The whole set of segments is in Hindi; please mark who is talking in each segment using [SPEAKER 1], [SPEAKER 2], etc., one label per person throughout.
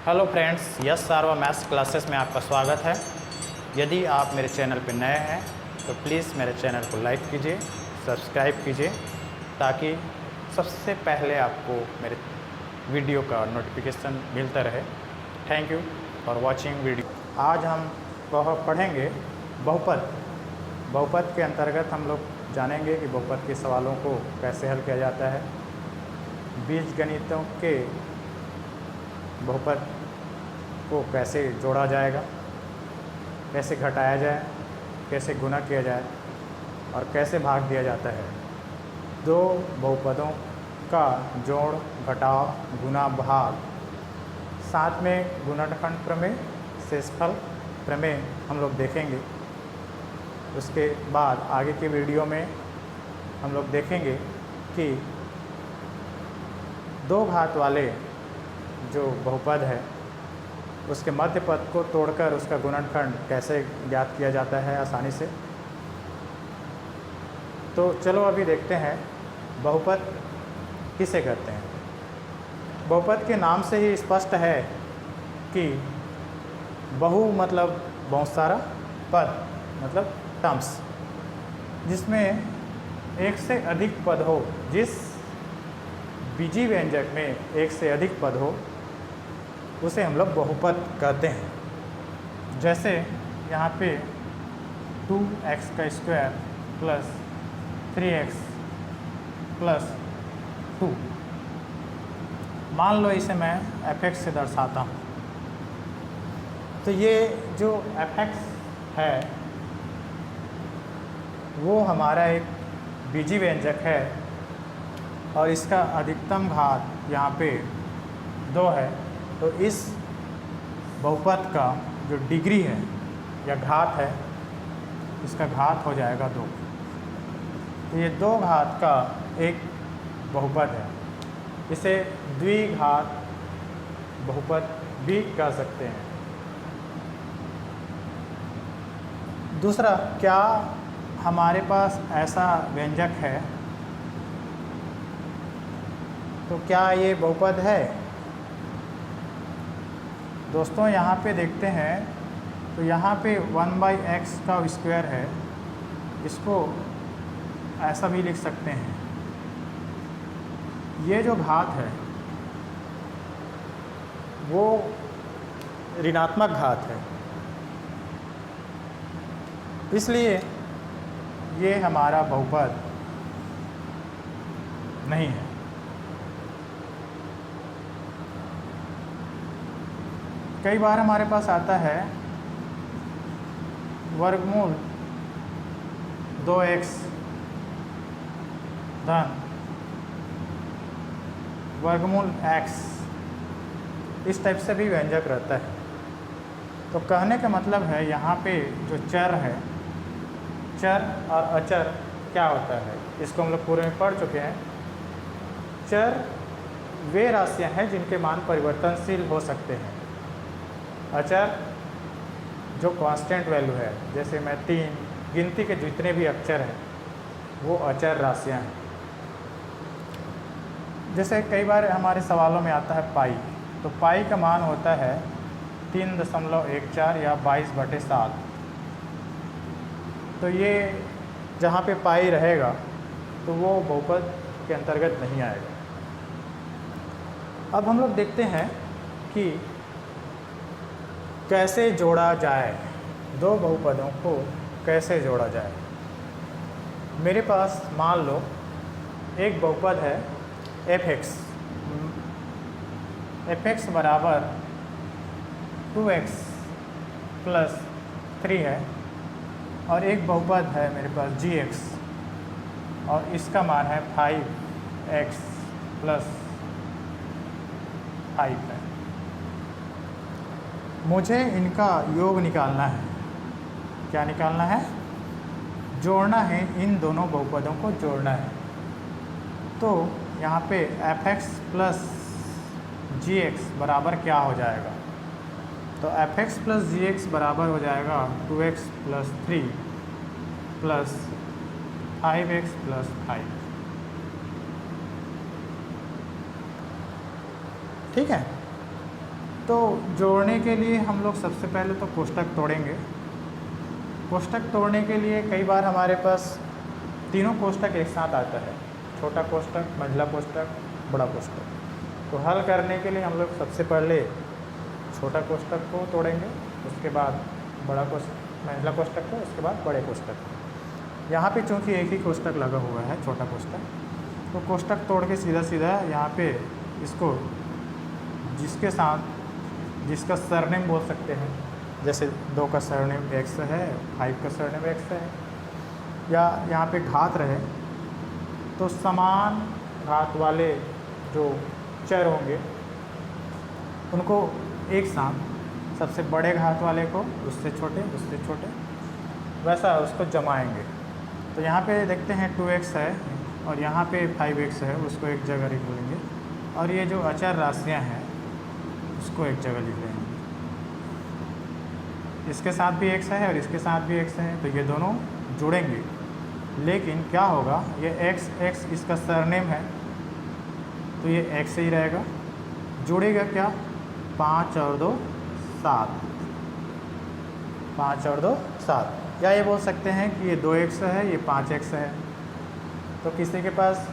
[SPEAKER 1] हेलो फ्रेंड्स, यस सारवा मैथ्स क्लासेस में आपका स्वागत है। यदि आप मेरे चैनल पर नए हैं तो प्लीज़ मेरे चैनल को लाइक कीजिए, सब्सक्राइब कीजिए ताकि सबसे पहले आपको मेरे वीडियो का नोटिफिकेशन मिलता रहे। Thank you for watching video. आज हम पढ़ेंगे बहुपद। बहुपद के अंतर्गत हम लोग जानेंगे कि बहुपद के सवालों को कैसे हल किया जाता है, बीजगणितों के बहुपद को कैसे जोड़ा जाएगा, कैसे घटाया जाए, कैसे गुणा किया जाए और कैसे भाग दिया जाता है। दो बहुपदों का जोड़, घटाव, गुणा, भाग, साथ में गुणनखंड प्रमेय, शेषफल प्रमेय हम लोग देखेंगे। उसके बाद आगे के वीडियो में हम लोग देखेंगे कि दो घात वाले जो बहुपद है उसके मध्य पद को तोड़कर उसका गुणनखंड कैसे ज्ञात किया जाता है आसानी से। तो चलो अभी देखते हैं बहुपद किसे कहते हैं। बहुपद के नाम से ही स्पष्ट है कि बहु मतलब बहुत सारा, पद मतलब टर्म्स, जिसमें एक से अधिक पद हो। जिस बीजी व्यंजक में एक से अधिक पद हो उसे हम लोग बहुपद कहते हैं। जैसे यहाँ पे 2x का स्क्वायर प्लस 3x प्लस 2, मान लो इसे मैं fx से दर्शाता हूँ। तो ये जो fx है वो हमारा एक बीजी व्यंजक है और इसका अधिकतम घात यहाँ पे 2 है। तो इस बहुपद का जो डिग्री है या घात है, इसका घात हो जाएगा 2। तो ये 2 घात का एक बहुपद है। इसे द्विघात बहुपद भी कह सकते हैं। दूसरा, क्या हमारे पास ऐसा व्यंजक है तो क्या ये बहुपद है? दोस्तों यहाँ पे देखते हैं तो यहाँ पे 1/x का स्क्वायर है, इसको ऐसा भी लिख सकते हैं। ये जो घात है वो ऋणात्मक घात है, इसलिए ये हमारा बहुपद नहीं है। कई बार हमारे पास आता है वर्गमूल 2x धन वर्गमूल x, इस टाइप से भी व्यंजक रहता है। तो कहने का मतलब है यहाँ पे जो चर है, चर और अचर क्या होता है इसको हम लोग पूरे में पढ़ चुके हैं। चर वे राशियाँ हैं जिनके मान परिवर्तनशील हो सकते हैं। अचर जो कांस्टेंट वैल्यू है, जैसे मैं 3, गिनती के जितने भी अक्षर हैं वो अचर राशियाँ हैं। जैसे कई बार हमारे सवालों में आता है पाई, तो पाई का मान होता है 3.14 या 22/7। तो ये जहाँ पे पाई रहेगा तो वो बहुपद के अंतर्गत नहीं आएगा। अब हम लोग देखते हैं कि कैसे जोड़ा जाए, दो बहुपदों को कैसे जोड़ा जाए। मेरे पास मान लो एक बहुपद है fx बराबर 2x प्लस 3 है, और एक बहुपद है मेरे पास gx और इसका मान है 5x प्लस 5 है। मुझे इनका योग निकालना है। क्या निकालना है? जोड़ना है, इन दोनों बहुपदों को जोड़ना है। तो यहाँ पे fx प्लस gx बराबर क्या हो जाएगा? तो fx प्लस gx बराबर हो जाएगा 2x plus 3 plus 5x plus 5। ठीक है। तो जोड़ने के लिए हम लोग सबसे पहले तो कोष्टक तोड़ेंगे। कोष्टक तोड़ने के लिए कई बार हमारे पास तीनों कोष्टक एक साथ आता है, छोटा कोष्टक, मंझला कोष्टक, बड़ा कोष्टक। तो हल करने के लिए हम लोग सबसे पहले छोटा कोष्टक को तोड़ेंगे, उसके बाद बड़ा कोष्टक, मंझला कोष्टक को, उसके बाद बड़े कोष्टक को। यहाँ पे चूँकि एक ही कोष्टक लगा हुआ है, छोटा कोष्टक, तो कोष्टक तोड़ के सीधा सीधा यहाँ पे इसको जिसके साथ जिसका सरनेम बोल सकते हैं, जैसे 2 का सरनेम x है, 5 का सरनेम x है, या यहाँ पे घात रहे तो समान घात वाले जो चर होंगे उनको एक साथ, सबसे बड़े घात वाले को उससे छोटे, वैसा उसको जमाएंगे। तो यहाँ पे देखते हैं 2x है और यहाँ पे 5x है, उसको एक जगह लिख लेंगे, और ये जो अचर राशियाँ हैं उसको एक जगह लिख लेंगे। इसके साथ भी x है और इसके साथ भी x है, तो ये दोनों जुड़ेंगे। लेकिन क्या होगा, ये x इसका सरनेम है तो ये x ही रहेगा। जुड़ेगा क्या, 5 और 2 7, 5 और 2 7, या ये बोल सकते हैं कि ये 2x है, ये 5x है। तो किसी के पास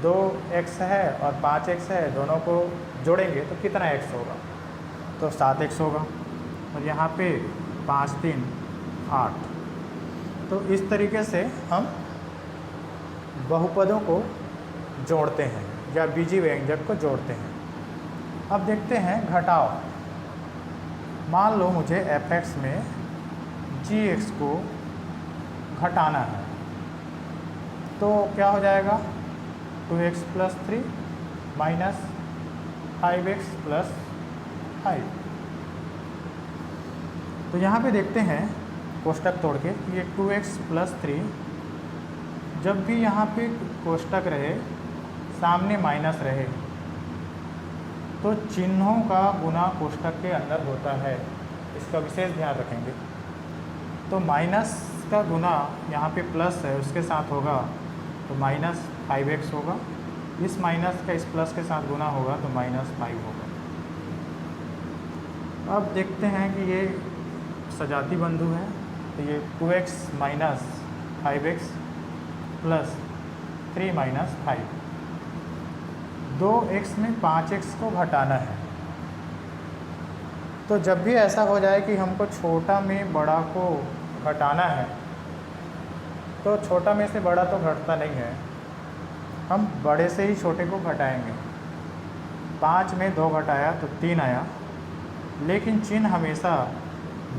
[SPEAKER 1] 2x है और 5x है, दोनों को जोड़ेंगे तो कितना x होगा, तो 7x होगा। और यहाँ पे 5 3 8। तो इस तरीके से हम बहुपदों को जोड़ते हैं या बीजी व्यंजक को जोड़ते हैं। अब देखते हैं घटाव। मान लो मुझे fx में gx को घटाना है, तो क्या हो जाएगा, 2x + 3 माइनस 5x + 5। तो यहाँ पे देखते हैं कोष्टक तोड़ के, ये 2x + 3, जब भी यहाँ पे कोष्टक रहे सामने माइनस रहे तो चिन्हों का गुना कोष्टक के अंदर होता है, इसका विशेष ध्यान रखेंगे। तो माइनस का गुना यहाँ पे प्लस है उसके साथ होगा तो -5x होगा, इस माइनस का इस प्लस के साथ गुना होगा तो -5 होगा। अब देखते हैं कि ये सजाती बंधु है, तो ये 2x - 5x + 3 - 5, 2x में 5x को घटाना है। तो जब भी ऐसा हो जाए कि हमको छोटा में बड़ा को घटाना है, तो छोटा में से बड़ा तो घटता नहीं है, हम बड़े से ही छोटे को घटाएंगे। 5 में 2 घटाया तो 3 आया, लेकिन चिन्ह हमेशा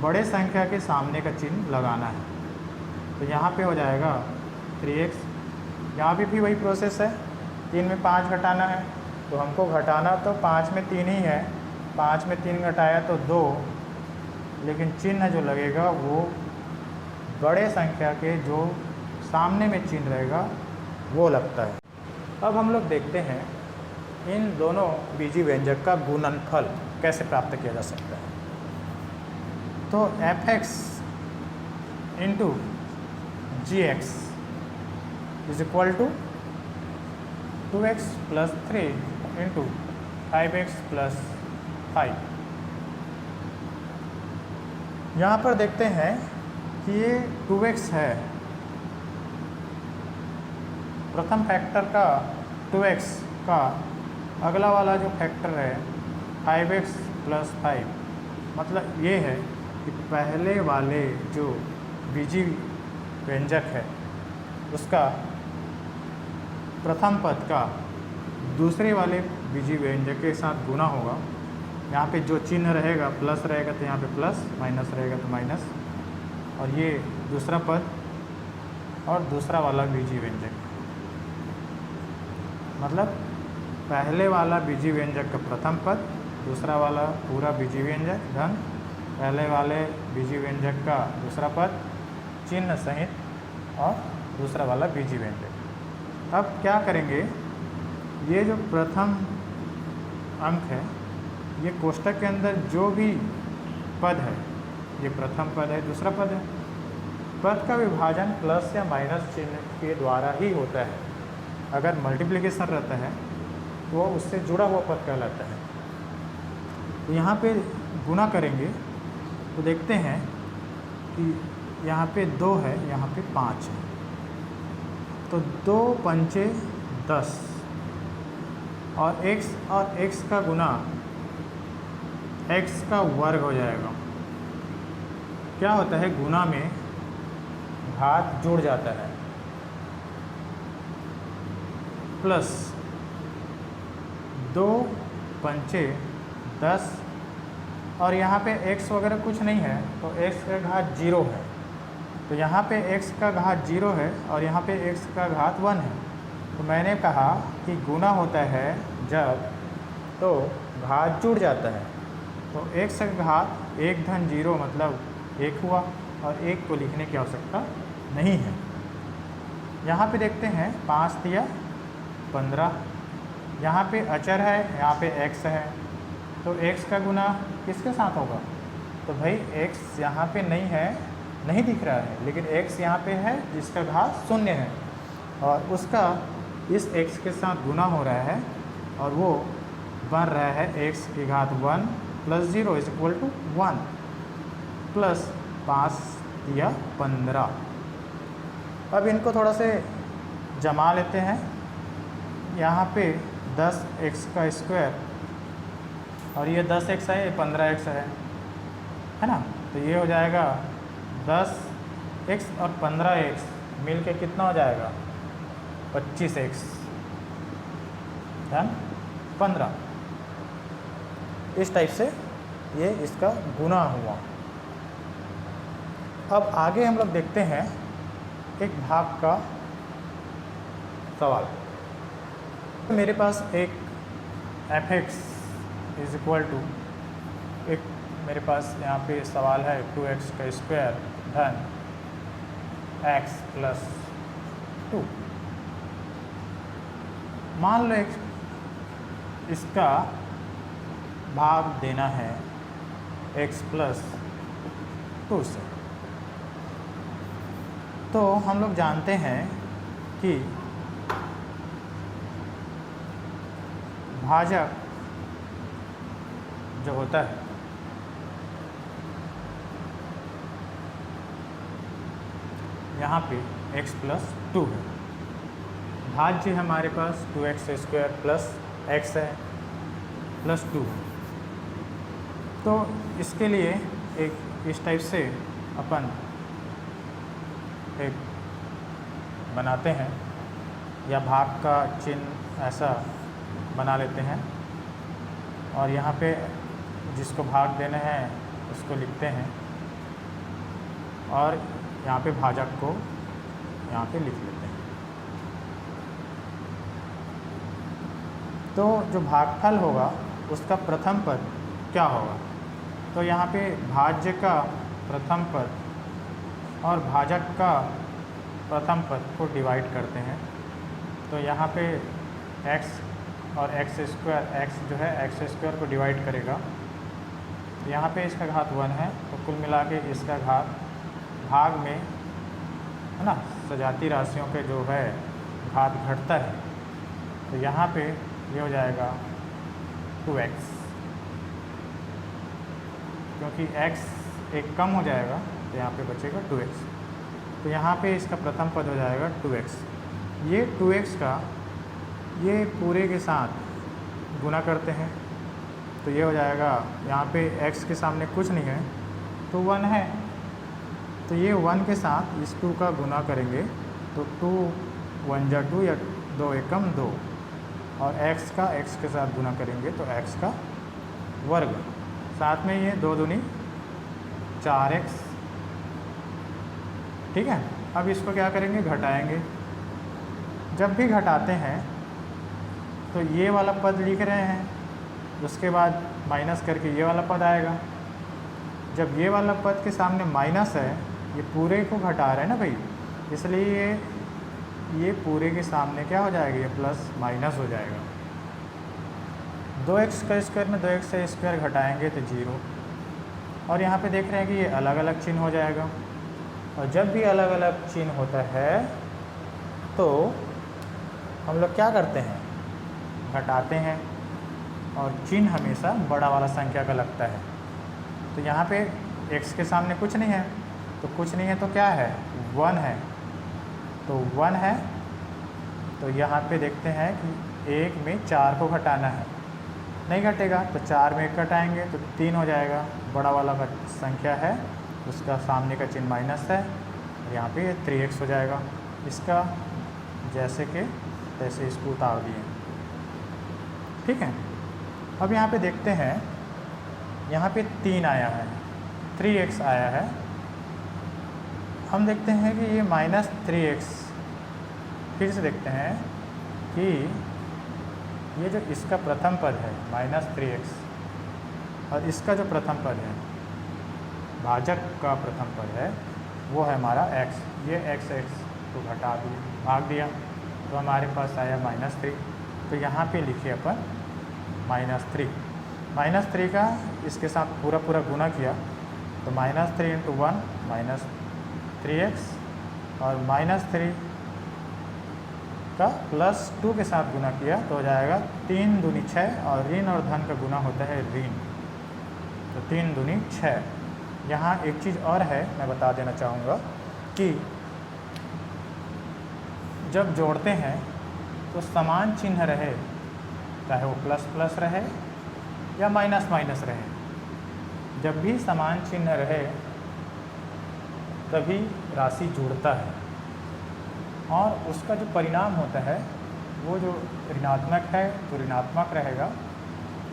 [SPEAKER 1] बड़े संख्या के सामने का चिन्ह लगाना है। तो यहाँ पे हो जाएगा 3x। यहाँ भी वही प्रोसेस है, 3 में 5 घटाना है, तो हमको घटाना तो 5 में 3 ही है, 5 में 3 घटाया तो 2, लेकिन चिन्ह जो लगेगा वो बड़े संख्या के जो सामने में चिन्ह रहेगा वो लगता है। अब हम लोग देखते हैं इन दोनों बीजी व्यंजक का गुणनफल कैसे प्राप्त किया जा सकता है। तो fx × gx = 2x + 3 × 5x + 5। यहाँ पर देखते हैं कि ये 2x है, प्रथम फैक्टर का 2x का अगला वाला जो फैक्टर है 5x + 5, मतलब ये है कि पहले वाले जो बीजी व्यंजक है उसका प्रथम पद का दूसरे वाले बीजी व्यंजक के साथ गुना होगा। यहाँ पे जो चिन्ह रहेगा प्लस रहेगा तो यहाँ पे प्लस, माइनस रहेगा तो माइनस, और ये दूसरा पद और दूसरा वाला बीजी व्यंजक, मतलब पहले वाला बीजी व्यंजक का प्रथम पद, दूसरा वाला पूरा बीजी व्यंजक धन पहले वाले बीजी व्यंजक का दूसरा पद चिन्ह सहित, और दूसरा वाला बीजी व्यंजक। अब क्या करेंगे, ये जो प्रथम अंक है, ये कोष्टक के अंदर जो भी पद है, ये प्रथम पद है, दूसरा पद है, पद का विभाजन प्लस या माइनस चिन्ह के द्वारा ही होता है। अगर मल्टीप्लिकेशन रहता है तो वो उससे जुड़ा हुआ पद कहलाता है। तो यहाँ पे गुना करेंगे तो देखते हैं कि यहाँ पे 2 है, यहाँ पे 5 है, तो 2 पंचे 10 और x का गुना x का वर्ग हो जाएगा। क्या होता है, गुना में घात जुड़ जाता है, प्लस 2 पंचे 10 और यहाँ पे x वगैरह कुछ नहीं है तो x का घात 0 है, तो यहाँ पे x का घात 0 है और यहाँ पे x का घात 1 है। तो मैंने कहा कि गुना होता है जब तो घात जुड़ जाता है, तो x का घात 1 धन 0 मतलब 1 हुआ और 1 को लिखने की आवश्यकता नहीं है। यहाँ पे देखते हैं 5 दिया 15, यहाँ पे अचर है, यहाँ पे x है, तो x का गुना किसके साथ होगा, तो भाई x यहाँ पे नहीं है, नहीं दिख रहा है, लेकिन x यहाँ पे है जिसका घात 0 है और उसका इस x के साथ गुना हो रहा है और वो बन रहा है x की घात 1 plus 0 is equal to 1 plus 5 या 15। अब इनको थोड़ा से जमा लेते हैं। यहाँ पे 10x का स्क्वायर और ये 10x है, ये 15x है ना, तो ये हो जाएगा 10x और 15x मिल के कितना हो जाएगा 25x धन 15। इस टाइप से ये इसका गुना हुआ। अब आगे हम लोग देखते हैं एक भाग का सवाल। मेरे पास एक f(x) इज इक्वल टू एक, मेरे पास यहाँ पे सवाल है 2x का स्क्वायर धन x प्लस 2। मान लो इसका भाग देना है x प्लस 2 से, तो हम लोग जानते हैं कि भाजक जो होता है यहाँ पे x प्लस 2 है, भाज्य हमारे पास 2x स्क्वायर प्लस x है प्लस 2 है। तो इसके लिए एक इस टाइप से अपन एक बनाते हैं या भाग का चिन्ह ऐसा बना लेते हैं और यहाँ पे जिसको भाग देना है उसको लिखते हैं और यहाँ पे भाजक को यहाँ पे लिख लेते हैं। तो जो भागफल होगा उसका प्रथम पद क्या होगा, तो यहाँ पे भाज्य का प्रथम पद और भाजक का प्रथम पद को डिवाइड करते हैं। तो यहाँ पे x और x स्क्वायर, x जो है x स्क्वायर को डिवाइड करेगा, यहाँ पे इसका घात 1 है, तो कुल मिला के इसका घात भाग में है ना सजाती राशियों के जो है घात घटता है, तो यहाँ पे ये हो जाएगा 2x, क्योंकि x एक कम हो जाएगा तो यहाँ पे बचेगा 2x, तो यहाँ पे इसका प्रथम पद हो जाएगा 2x। ये 2x का ये पूरे के साथ गुना करते हैं तो ये हो जाएगा, यहाँ पे x के सामने कुछ नहीं है तो 1 है, तो ये 1 के साथ इस 2 का गुना करेंगे तो 2 1 जा 2 या 2 एकम 2 और x का x के साथ गुना करेंगे तो x का वर्ग, साथ में ये 2 दूनी 4x। ठीक है, अब इसको क्या करेंगे, घटाएंगे। जब भी घटाते हैं तो ये वाला पद लिख रहे हैं, उसके बाद माइनस करके ये वाला पद आएगा। जब ये वाला पद के सामने माइनस है, ये पूरे को घटा रहे हैं ना भाई, इसलिए ये पूरे के सामने क्या हो जाएगा, ये प्लस माइनस हो जाएगा। 2x का स्क्वायर में 2x से स्क्वायर घटाएंगे तो 0, और यहाँ पे देख रहे हैं कि ये अलग अलग चिन्ह हो जाएगा। और जब भी अलग अलग चिन्ह होता है तो हम लोग क्या करते हैं, घटाते हैं। और चिन्ह हमेशा बड़ा वाला संख्या का लगता है। तो यहाँ पे x के सामने कुछ नहीं है, तो कुछ नहीं है तो क्या है, 1 है, तो 1 है। तो यहाँ पे देखते हैं कि 1 में 4 को घटाना है, नहीं घटेगा, तो 4 में 1 घटाएंगे तो 3 हो जाएगा। बड़ा वाला का संख्या है, उसका सामने का चिन्ह माइनस है, और यहाँ पे 3x हो जाएगा। इसका जैसे कि तैसे इसको उतार दिए, ठीक है। अब यहाँ पे देखते हैं, यहाँ पे 3 आया है, 3x आया है। हम देखते हैं कि ये -3x, फिर से देखते हैं कि ये जो इसका प्रथम पद है -3x, और इसका जो प्रथम पद है, भाजक का प्रथम पद है, वो है हमारा x। ये x को घटा दिया, भाग दिया, तो हमारे पास आया -3। तो यहाँ पे लिखे अपन -3, -3 का इसके साथ पूरा पूरा गुना किया, तो -3 × 1 -3x, और -3 का +2 के साथ गुना किया तो हो जाएगा 3 दूनी 6, और ऋण और धन का गुना होता है ऋण, तो 3 दूनी 6। यहाँ एक चीज़ और है, मैं बता देना चाहूँगा कि जब जोड़ते हैं तो समान चिन्ह रहे, चाहे वो ++ रहे या -— रहे, जब भी समान चिन्ह रहे तभी राशि जुड़ता है, और उसका जो परिणाम होता है वो जो ऋणात्मक है तो ऋणात्मक रहेगा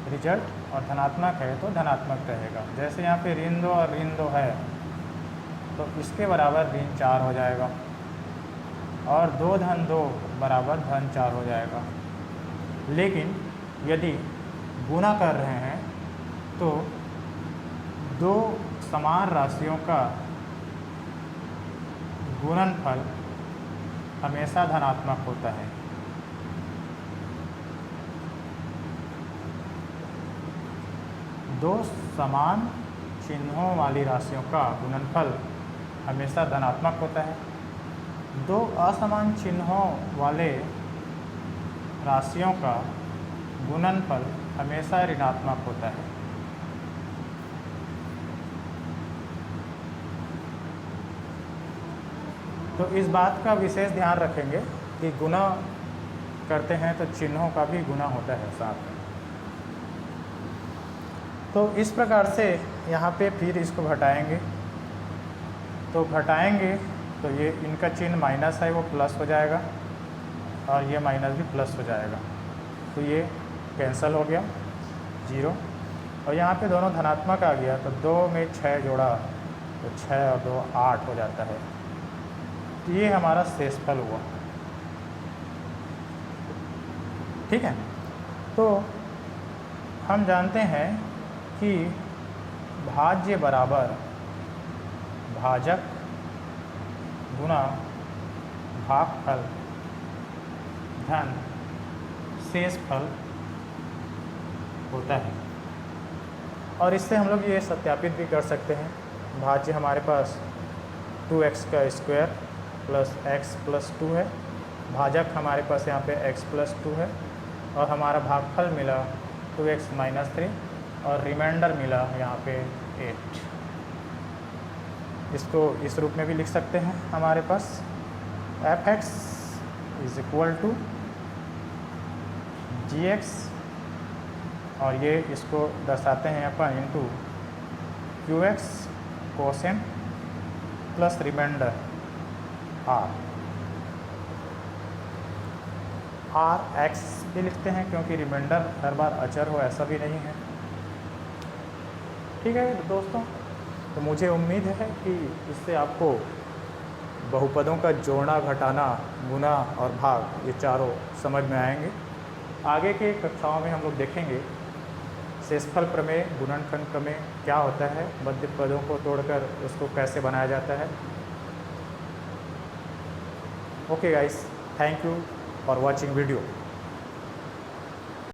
[SPEAKER 1] रिजल्ट, और धनात्मक है तो धनात्मक रहेगा। जैसे यहाँ पे ऋण 2 और ऋण 2 है, तो इसके बराबर ऋण 4 हो जाएगा, और 2 धन 2 बराबर धन 4 हो जाएगा। लेकिन यदि गुना कर रहे हैं तो दो समान राशियों का गुणनफल हमेशा धनात्मक होता है। दो समान चिन्हों वाली राशियों का गुणनफल हमेशा धनात्मक होता है। दो असमान चिन्हों वाले राशियों का गुणनफल हमेशा ऋणात्मक होता है। तो इस बात का विशेष ध्यान रखेंगे कि गुणा करते हैं तो चिन्हों का भी गुणा होता है साथ में। तो इस प्रकार से यहाँ पे फिर इसको घटाएंगे, तो घटाएंगे तो ये इनका चिन्ह माइनस है वो प्लस हो जाएगा, और ये माइनस भी प्लस हो जाएगा, तो ये कैंसिल हो गया 0। और यहाँ पे दोनों धनात्मक आ गया, तो 2 में 6 जोड़ा तो 6 और 2 8 हो जाता है। तो ये हमारा शेषफल हुआ, ठीक है। तो हम जानते हैं कि भाज्य बराबर भाजक गुणा भागफल धन शेषफल होता है, और इससे हम लोग ये सत्यापित भी कर सकते हैं। भाज्य हमारे पास 2x² + x + 2 है, भाजक हमारे पास यहाँ पे x + 2 है, और हमारा भागफल मिला 2x - 3, और रिमाइंडर मिला यहाँ पे 8। इसको इस रूप में भी लिख सकते हैं, हमारे पास f(x) = gx, और ये इसको दर्शाते हैं अपन into qx quotient plus remainder r x भी लिखते हैं, क्योंकि रिमाइंडर हर बार अचर हो ऐसा भी नहीं है, ठीक है दोस्तों। तो मुझे उम्मीद है कि इससे आपको बहुपदों का जोड़ना, घटाना, गुना और भाग ये चारों समझ में आएंगे। आगे के कक्षाओं में हम लोग देखेंगे शेषफल प्रमेय, गुणनखंड प्रमेय क्या होता है, मध्य पदों को तोड़कर उसको कैसे बनाया जाता है। Okay guys, thank you for watching video.